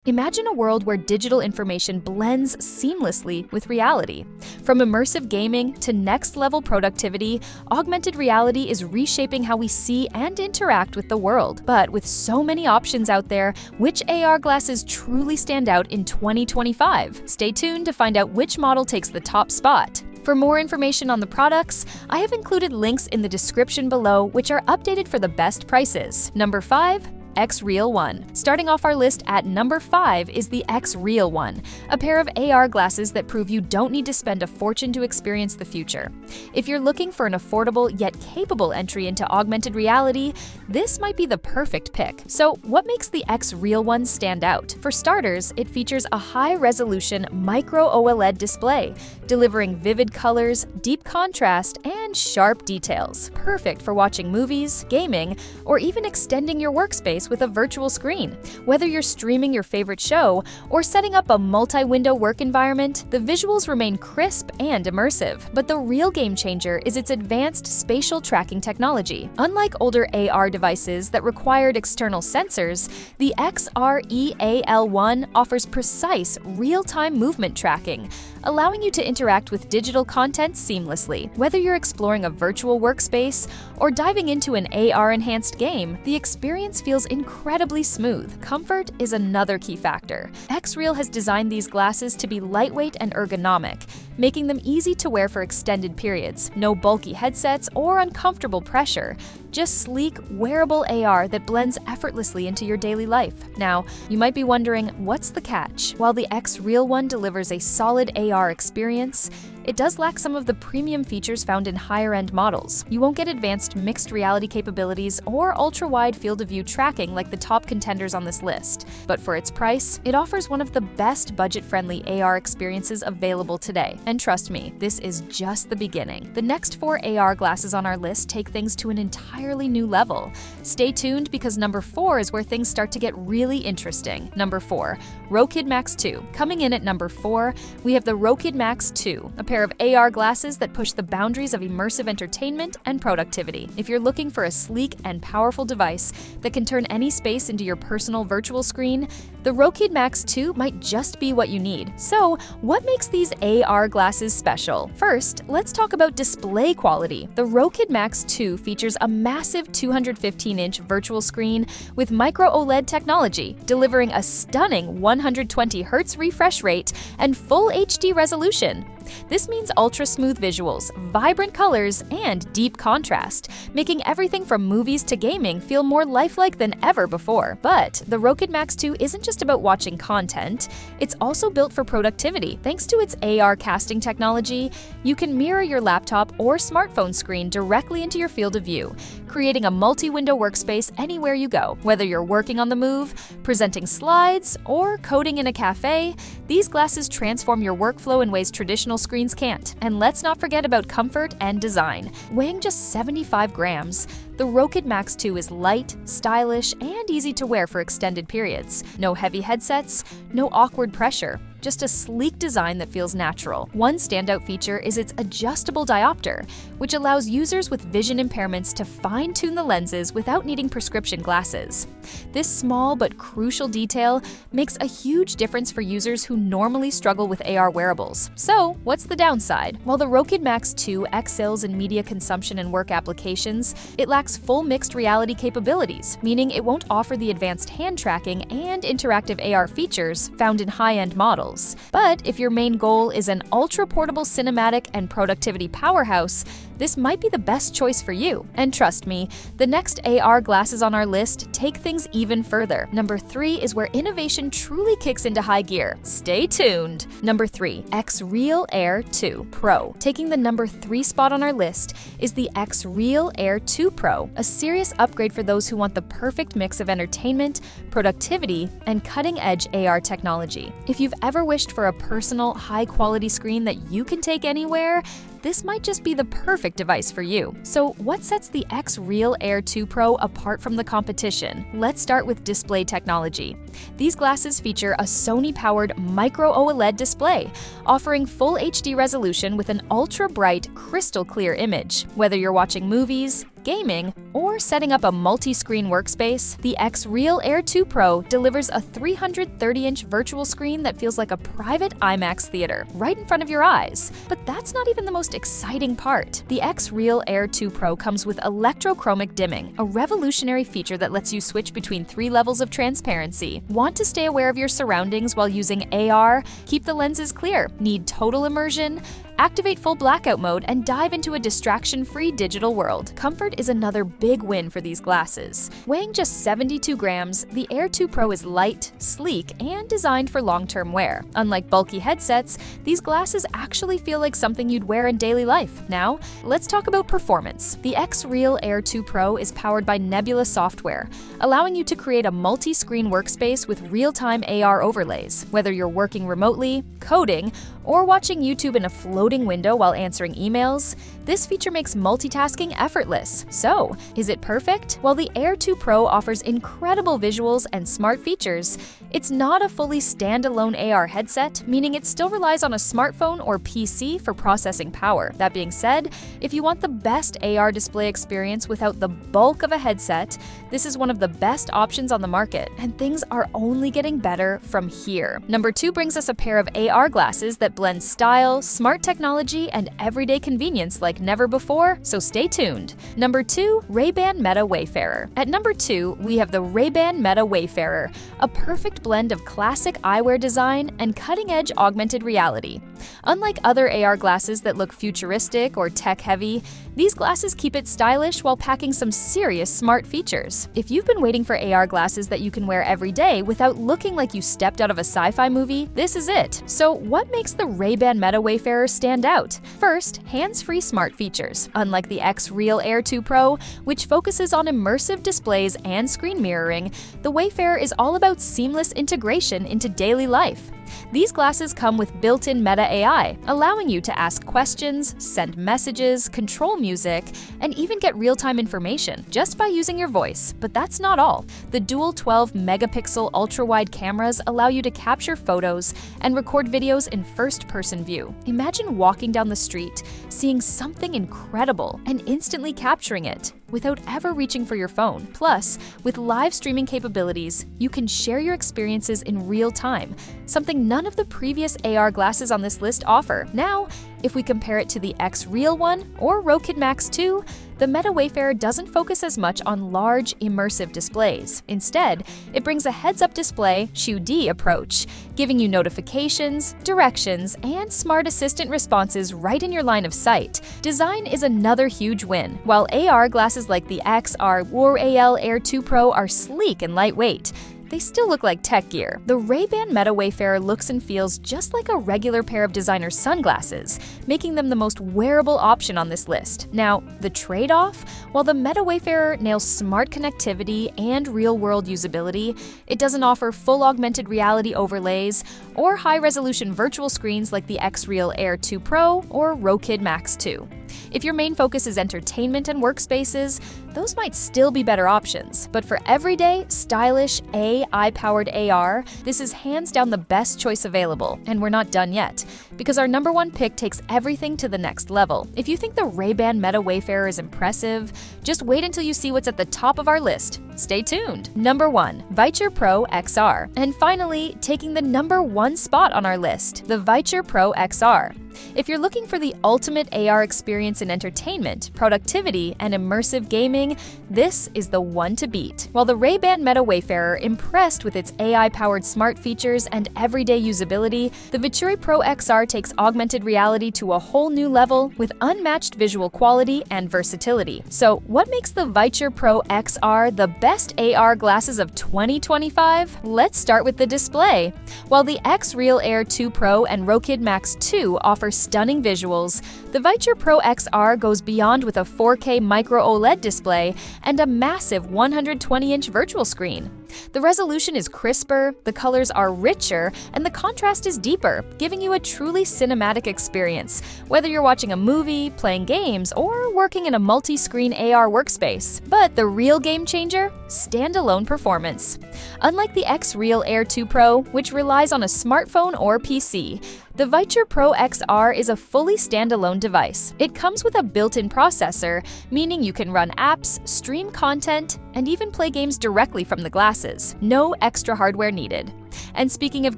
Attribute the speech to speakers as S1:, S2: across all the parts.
S1: Imagine a world where digital information blends seamlessly with reality. From immersive gaming to next-level productivity, augmented reality is reshaping how we see and interact with the world. But with so many options out there, which AR glasses truly stand out in 2025? Stay tuned to find out which model takes the top spot. For more information on the products, I have included links in the description below, which are updated for the best prices. Number 5. XREAL One. Starting off our list at number 5 is the XREAL One, a pair of AR glasses that prove you don't need to spend a fortune to experience the future. If you're looking for an affordable yet capable entry into augmented reality, this might be the perfect pick. So what makes the XREAL One stand out? For starters, it features a high-resolution micro-OLED display, delivering vivid colors, deep contrast, and sharp details. Perfect for watching movies, gaming, or even extending your workspace with a virtual screen. Whether you're streaming your favorite show or setting up a multi-window work environment, the visuals remain crisp and immersive. But the real game changer is its advanced spatial tracking technology. Unlike older AR devices that required external sensors, the XREAL One offers precise, real-time movement tracking, allowing you to interact with digital content seamlessly. Whether you're exploring a virtual workspace or diving into an AR-enhanced game, the experience feels incredibly smooth. Comfort is another key factor. XREAL has designed these glasses to be lightweight and ergonomic, making them easy to wear for extended periods. No bulky headsets or uncomfortable pressure, just sleek, wearable AR that blends effortlessly into your daily life. Now, you might be wondering, what's the catch? While the XREAL One delivers a solid AR experience, it does lack some of the premium features found in higher-end models. You won't get advanced mixed reality capabilities or ultra-wide field of view tracking like the top contenders on this list. But for its price, it offers one of the best budget-friendly AR experiences available today. And trust me, this is just the beginning. The next 4 AR glasses on our list take things to an entirely new level. Stay tuned because number 4 is where things start to get really interesting. Number 4. Rokid Max 2. Coming in at number 4, we have the Rokid Max 2, a pair of AR glasses that push the boundaries of immersive entertainment and productivity. If you're looking for a sleek and powerful device that can turn any space into your personal virtual screen, the Rokid Max 2 might just be what you need. So, what makes these AR glasses special? First, let's talk about display quality. The Rokid Max 2 features a massive 215-inch virtual screen with micro-OLED technology, delivering a stunning 120 Hz refresh rate and full HD resolution. This means ultra-smooth visuals, vibrant colors, and deep contrast, making everything from movies to gaming feel more lifelike than ever before. But the Rokid Max 2 isn't just about watching content, it's also built for productivity. Thanks to its AR casting technology, you can mirror your laptop or smartphone screen directly into your field of view, creating a multi-window workspace anywhere you go. Whether you're working on the move, presenting slides, or coding in a cafe, these glasses transform your workflow in ways traditional screens can't. And let's not forget about comfort and design. Weighing just 75 grams, the Rokid Max 2 is light, stylish, and easy to wear for extended periods. No heavy headsets, no awkward pressure, just a sleek design that feels natural. One standout feature is its adjustable diopter, which allows users with vision impairments to fine-tune the lenses without needing prescription glasses. This small but crucial detail makes a huge difference for users who normally struggle with AR wearables. So, what's the downside? While the Rokid Max 2 excels in media consumption and work applications, it lacks full mixed reality capabilities, meaning it won't offer the advanced hand tracking and interactive AR features found in high-end models. But if your main goal is an ultra-portable cinematic and productivity powerhouse, this might be the best choice for you. And trust me, the next AR glasses on our list take things even further. Number 3 is where innovation truly kicks into high gear. Stay tuned! Number 3. XREAL Air 2 Pro. Taking the number 3 spot on our list is the XREAL Air 2 Pro, a serious upgrade for those who want the perfect mix of entertainment, productivity, and cutting-edge AR technology. If you've ever wished for a personal, high-quality screen that you can take anywhere, this might just be the perfect device for you. So what sets the XREAL Air 2 Pro apart from the competition? Let's start with display technology. These glasses feature a Sony-powered micro-OLED display, offering full HD resolution with an ultra-bright, crystal-clear image. Whether you're watching movies, gaming, or setting up a multi-screen workspace, the XREAL Air 2 Pro delivers a 330-inch virtual screen that feels like a private IMAX theater right in front of your eyes. But that's not even the most exciting part. The XREAL Air 2 Pro comes with electrochromic dimming, a revolutionary feature that lets you switch between 3 levels of transparency. Want to stay aware of your surroundings while using AR? Keep the lenses clear. Need total immersion? Activate full blackout mode and dive into a distraction-free digital world. Comfort is another big win for these glasses. Weighing just 72 grams, the Air 2 Pro is light, sleek, and designed for long-term wear. Unlike bulky headsets, these glasses actually feel like something you'd wear in daily life. Now, let's talk about performance. The XREAL Air 2 Pro is powered by Nebula software, allowing you to create a multi-screen workspace with real-time AR overlays. Whether you're working remotely, coding, or watching YouTube in a floating window while answering emails, this feature makes multitasking effortless. So, is it perfect? While the Air 2 Pro offers incredible visuals and smart features, it's not a fully standalone AR headset, meaning it still relies on a smartphone or PC for processing power. That being said, if you want the best AR display experience without the bulk of a headset, this is one of the best options on the market, and things are only getting better from here. Number 2 brings us a pair of AR glasses that blend style, smart technology, and everyday convenience like never before, so stay tuned. Number 2, Ray-Ban Meta Wayfarer. At number 2, we have the Ray-Ban Meta Wayfarer, a perfect blend of classic eyewear design and cutting-edge augmented reality. Unlike other AR glasses that look futuristic or tech-heavy, these glasses keep it stylish while packing some serious smart features. If you've been waiting for AR glasses that you can wear every day without looking like you stepped out of a sci-fi movie, this is it. So what makes the Ray-Ban Meta Wayfarer stand out? First, hands-free smart features. Unlike the XREAL Air 2 Pro, which focuses on immersive displays and screen mirroring, the Wayfarer is all about seamless integration into daily life. These glasses come with built-in Meta AI, allowing you to ask questions, send messages, control music, and even get real-time information just by using your voice. But that's not all. The dual 12-megapixel ultra-wide cameras allow you to capture photos and record videos in first-person view. Imagine walking down the street, seeing something incredible, and instantly capturing it without ever reaching for your phone. Plus, with live streaming capabilities, you can share your experiences in real time, something none of the previous AR glasses on this list offer. Now, if we compare it to the XREAL One or Rokid Max 2, the Meta Wayfarer doesn't focus as much on large, immersive displays. Instead, it brings a heads-up display, XD approach, giving you notifications, directions, and smart assistant responses right in your line of sight. Design is another huge win. While AR glasses like the XREAL Air 2 Pro are sleek and lightweight, they still look like tech gear. The Ray-Ban Meta Wayfarer looks and feels just like a regular pair of designer sunglasses, making them the most wearable option on this list. Now, the trade-off? While the Meta Wayfarer nails smart connectivity and real-world usability, it doesn't offer full augmented reality overlays or high-resolution virtual screens like the XREAL Air 2 Pro or Rokid Max 2. If your main focus is entertainment and workspaces, those might still be better options. But for everyday, stylish, AI-powered AR, this is hands down the best choice available. And we're not done yet, because our number 1 pick takes everything to the next level. If you think the Ray-Ban Meta Wayfarer is impressive, just wait until you see what's at the top of our list. Stay tuned. Number 1, Viture Pro XR. And finally, taking the number 1 spot on our list, the Viture Pro XR. If you're looking for the ultimate AR experience in entertainment, productivity, and immersive gaming, this is the one to beat. While the Ray-Ban Meta Wayfarer impressed with its AI-powered smart features and everyday usability, the Viture Pro XR takes augmented reality to a whole new level with unmatched visual quality and versatility. So, what makes the Viture Pro XR the best AR glasses of 2025? Let's start with the display. While the XREAL Air 2 Pro and Rokid Max 2 offer stunning visuals, the Viture Pro XR goes beyond with a 4K micro OLED display and a massive 120-inch virtual screen. The resolution is crisper, the colors are richer, and the contrast is deeper, giving you a truly cinematic experience, whether you're watching a movie, playing games, or working in a multi-screen AR workspace. But the real game changer? Standalone performance. Unlike the XREAL Air 2 Pro, which relies on a smartphone or PC, the Viture Pro XR is a fully standalone device. It comes with a built-in processor, meaning you can run apps, stream content, and even play games directly from the glasses. No extra hardware needed. And speaking of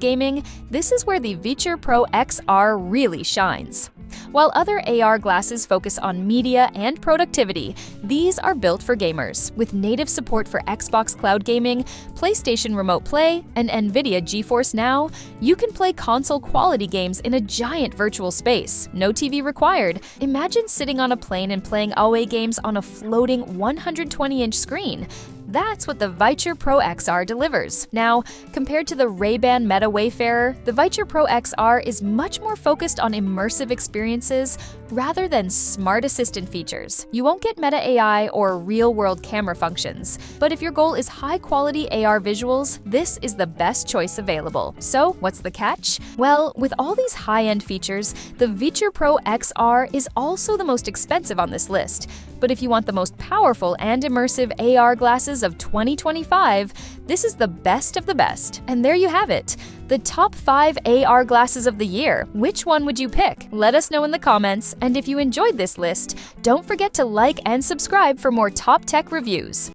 S1: gaming, this is where the Viture Pro XR really shines. While other AR glasses focus on media and productivity, these are built for gamers. With native support for Xbox Cloud Gaming, PlayStation Remote Play, and NVIDIA GeForce Now, you can play console-quality games in a giant virtual space. No TV required. Imagine sitting on a plane and playing away games on a floating 120-inch screen. That's what the Viture Pro XR delivers. Now, compared to the Ray-Ban Meta Wayfarer, the Viture Pro XR is much more focused on immersive experiences rather than smart assistant features. You won't get Meta AI or real-world camera functions, but if your goal is high-quality AR visuals, this is the best choice available. So, what's the catch? Well, with all these high-end features, the Viture Pro XR is also the most expensive on this list. But if you want the most powerful and immersive AR glasses of 2025, this is the best of the best. And there you have it, the top 5 AR glasses of the year. Which one would you pick? Let us know in the comments, and if you enjoyed this list, don't forget to like and subscribe for more top tech reviews.